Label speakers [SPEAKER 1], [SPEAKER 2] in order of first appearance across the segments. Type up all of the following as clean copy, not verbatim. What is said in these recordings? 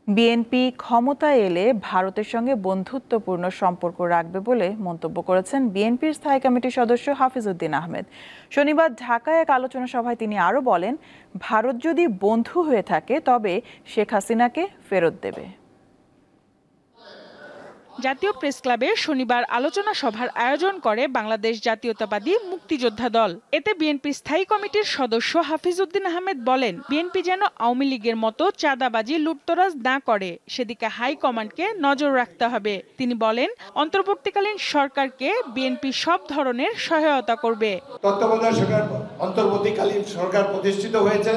[SPEAKER 1] BNP ক্ষমতায় এলে ভারতের সঙ্গে বন্ধুত্বপূর্ণ সম্পর্ক রাখবে বলে মন্তব্য করেছেন বিএনপির স্থায়ী কমিটির সদস্য হাফিজ উদ্দিন আহমেদ। শনিবার ঢাকায় এক আলোচনা সভায় তিনি আরও বলেন, ভারত যদি বন্ধু হয়ে থাকে তবে শেখ হাসিনাকে ফেরত দেবে।
[SPEAKER 2] জাতীয় প্রেস ক্লাবে শনিবার আলোচনা সভার আয়োজন করে বাংলাদেশ জাতীয়তাবাদী মুক্তিযোদ্ধা দল। এতে বিএনপির স্থায়ী কমিটির সদস্য হাফিজ উদ্দিন আহমেদ বলেন, বিএনপি যেন আওয়ামী লীগের মতো চাঁদাবাজি লুটতরাজ না করে সেদিকে হাইকমান্ডকে নজর রাখতে হবে। তিনি বলেন, অন্তর্বর্তীকালীন সরকারকে বিএনপি সব ধরনের সহায়তা করবে।
[SPEAKER 3] তত্ত্বাবধায়ক সরকার অন্তর্বর্তীকালীন সরকার প্রতিষ্ঠিত হয়েছে,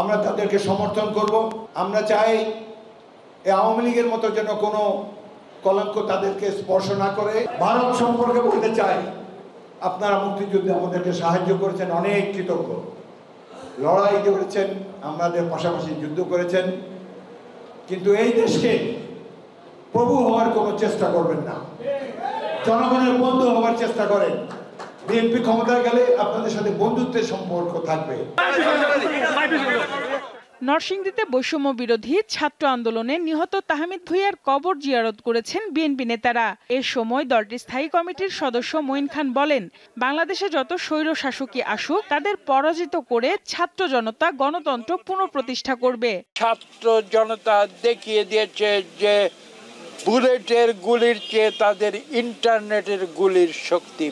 [SPEAKER 3] আমরা তাদেরকে সমর্থন করব। আমরা চাই আওয়ামী লীগের মতো যেন কোনো কলঙ্ক তাদেরকে স্পর্শ না করে। ভারত সম্পর্কে বলতে চাই, আপনারা মুক্তিযুদ্ধে আমাদেরকে সাহায্য করেছেন, অনেক কৃতজ্ঞ। লড়াই করেছেন, আমাদের পাশাপাশি যুদ্ধ করেছেন, কিন্তু এই দেশকে প্রভু হওয়ার কোনো চেষ্টা করবেন না, জনগণের বন্ধু হওয়ার চেষ্টা করেন। বিএনপি ক্ষমতায় গেলে আপনাদের সাথে বন্ধুত্বের সম্পর্ক থাকবে।
[SPEAKER 2] নরসিংদীতে বৈষম্য বিরোধী ছাত্র আন্দোলনে নিহত তাহমিদ ভূঁইয়ার কবর জিয়ারত করেছেন বিএনপি নেতারা। এ সময় দলটির স্থায়ী কমিটির সদস্য মঈন খান বলেন, বাংলাদেশে যত স্বৈরশাসকই আসুক তাদের পরাজিত করে ছাত্র জনতা গণতন্ত্র পুনঃপ্রতিষ্ঠা করবে।
[SPEAKER 4] ছাত্র জনতা দেখিয়ে দিয়েছে যে বুলেটের গুলির চেয়ে তাদের ইন্টারনেটের গুলির শক্তি।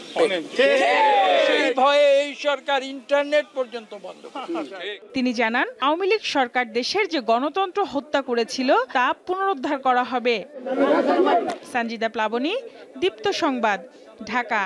[SPEAKER 4] সেই ভয়ে এই সরকার ইন্টারনেট পর্যন্ত বন্ধ করেছে।
[SPEAKER 2] তিনি জানান, আওয়ামী লীগ সরকার দেশের যে গণতন্ত্র হত্যা করেছিল তা পুনরুদ্ধার করা হবে। সঞ্জিদা প্লাবনী, দীপ্ত সংবাদ, ঢাকা।